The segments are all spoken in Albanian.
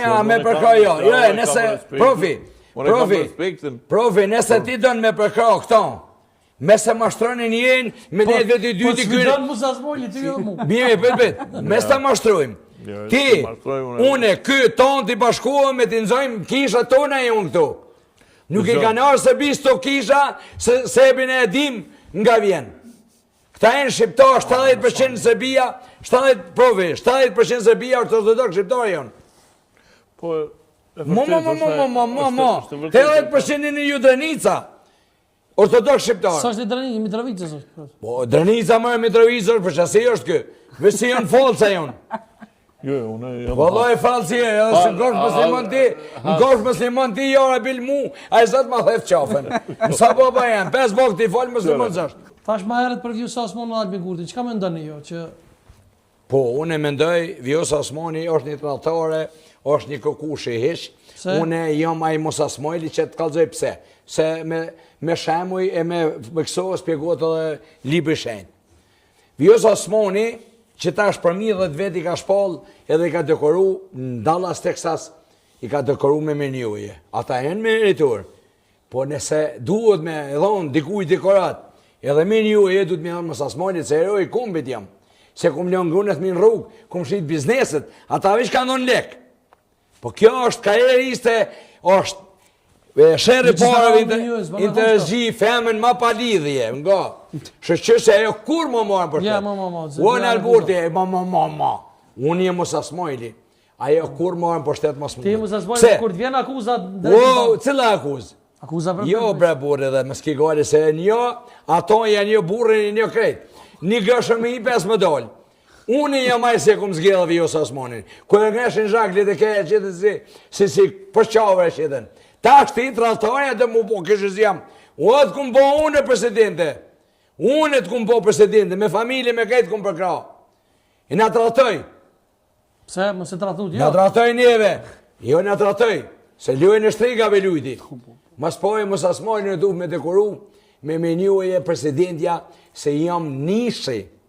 Ja, me përkra jo, nëse, profi, nëse ti donë me përkra këto, me se mashtronin jenë, me ne dhe dy Po t'i sfidon Musa Smojli, ti jo mu. Bime, me se ta mashtrojmë. Ti, une, tonë t'i bashkuam me t'i nëzojmë kisha tona e unë këtu. Nuk i kanë arë se bis të kisha, se sebin e dim nga vjen. Këta e në Shqiptar, 70% Serbia, 70% Serbia, ortodoks Shqiptar e unë. Po, Mo, 80% në ju Drenica, ortodoks Shqiptar. Sa është i Drenica, Mitrovicës është? Po, Drenica më e Mitrovicës, për qasi është kë, vësi janë falca jonë. Jo, unë jam... Vëlloj falci e, edhe se në kosh mëslimon ti, jara bil mu, a i zëtë ma thef qafën. Sa baba janë, 5 bok ti falë mëslimon zështë. Thash ma herët për Vjosa Osmani në Albin Kurti, qka me ndoni jo që... Po, unë e mendoj, Vjosa Osmani është një tratore, është një kokush i hish, unë jam ai Musa Smojli që të kalzoj pse, se me shemuj e me këso spjegot edhe libri shenjë. Vjosa Osmani, që ta është për 10 veti ka shpall edhe i ka dekoru në Dallas, Texas, i ka dekoru me menjuje. Ata janë meritor, po nëse duhet me dhonë dikuj dekorat, edhe menjuje duhet me dhonë Musa Smojli, se eroj kumbit jam, se kum leon grunet mi në rrugë, kum shqit bizneset, ata vish ka ndonë lek. Po kjo është karieriste, është sherë parëve interëzgji, femen ma pa lidhje, nga. Shë se ajo kur më marën për të? Unë Alburti, unë je Musa Smojli, ajo kur marën për shtetë mas mundë. Ti Musa Smojli, kur të vjen akuzat... Cila akuz? Akuza për... Jo bre burri dhe më s'ki gari se një, ato janë një burri një krejt. Një gëshëm i 5 më dollë. Unë jam aj se kum zgjellë Vjosa Osmanin. Kër e ngeshin zhaklit e keja qitën si përqavre qitën. Ta është ti tratarja dhe mu po këshës jam. Unë të kum po unë presidente. Unë të kum po presidente. Me familje me kejtë kum përkra. I nga tratoj. Pse, më se tratut, jo? Nga tratoj njeve. Jo nga tratoj. Se lujën e shtrigave lujti. Mas pojë Musa Smojli në duh me dekoru. Me menjuje presidentja se jam nishi.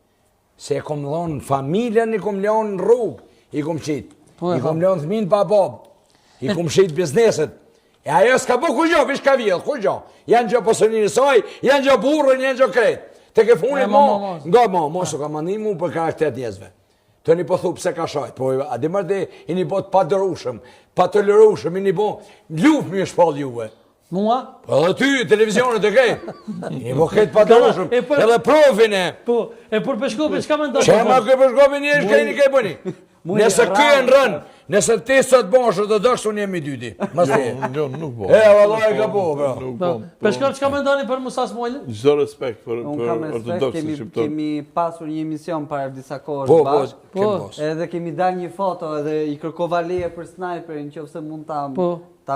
Se e kom dhonë familjen, i kom leon në rrugë, i kom qitë. I kom leon thmin pa bob. I kom qitë bizneset. E ajo s'ka po ku gjo, vish ka vjellë, ku gjo. Janë gjo posënin e soj, janë gjo burën, janë gjo kretë. Te ke funit nga mosu ka manimu për karakter njëzve. Të një po thu pse ka shajt, po a di mërdi i një bot pa dërushëm, pa të lërushëm, i një bo luft mi shpall juve. Mua? Edhe ty, televizionet e kejt. I po kejt pa dërushëm, edhe profin e. Po, e për Peshkopi, qka me ndonë? Që ma këj Peshkopi një është kejni kej bëni. Nëse këj e në rënë, nëse ti sot bosh dhe dëksh, unë jemi dyti. Nuk bo. E, vallaj ka po, bro. Peshkop, qka me ndoni për Musa Smojli? Gjdo respekt për ortodoksi shqiptar. Kemi pasur një emision para disa kohësh bashkë. Edhe kemi dalë një foto edhe i kërkova leje për snajperin që ose mund ta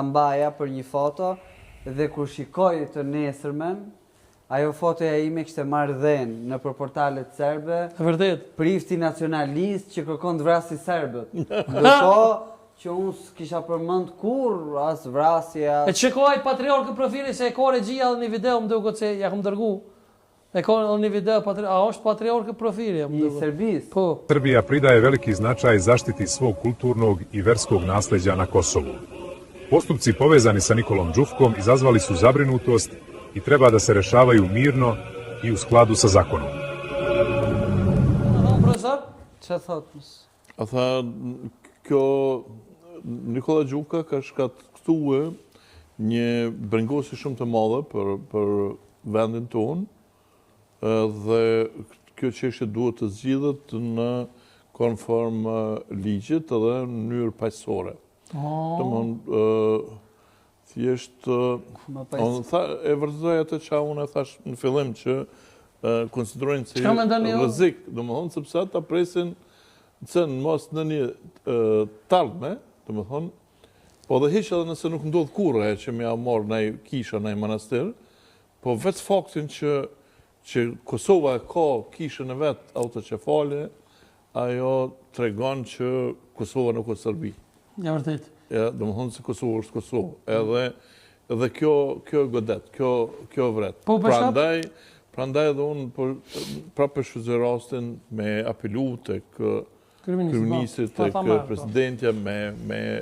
mbaja për një foto. Dhe kur shikoj të nesërmen, ajo fotoja ime kishte marrë dhenë në për portalet serbe. Vërtet. Prifti nacionalist që kërkon të vrasi serbët. Dërko që unë s'kisha përmend kur as vrasja. E që kohaj patriarkë profili se e ka regjia dhe një video më duket se ja kom dërgu. E ka një video, a është patriarkë profili? I Serbis. Po. Srbija pridaje veliki značaj zaštiti svog kulturnog i verskog nasleđa na Kosovu. Postupci povezani sa Nikolom Đufkom izazvali su zabrinutost i treba da se rešavaju mirno i u skladu sa zakonom. Që thot? A tha, kjo Nikola Gjufka ka shkaktue një brengosi shumë të madhe për vendin tonë dhe kjo çështje duhet të zgjidhet në konform ligjit edhe në mënyrë paqësore. Thjesht, e vërtetoj atë që unë e thash në fillim që konsiderojnë si rrezik, domethënë sepse ata presin që në mos në një talme, domethënë, po dhe hiq edhe nëse nuk ndodh kurrë që më ia marr në kisha në manastir, po vetë faktin që Kosova ka kishën e vet autoqefale, ajo tregon që Kosova nuk është Serbi. Ja, vërtet. Ja, do më thonë se Kosovë është Kosovë. Edhe kjo e godet, kjo vret. Prandaj edhe unë prapë shfrytëzoj rastin me apelu tek kryeministrit, tek presidentja, me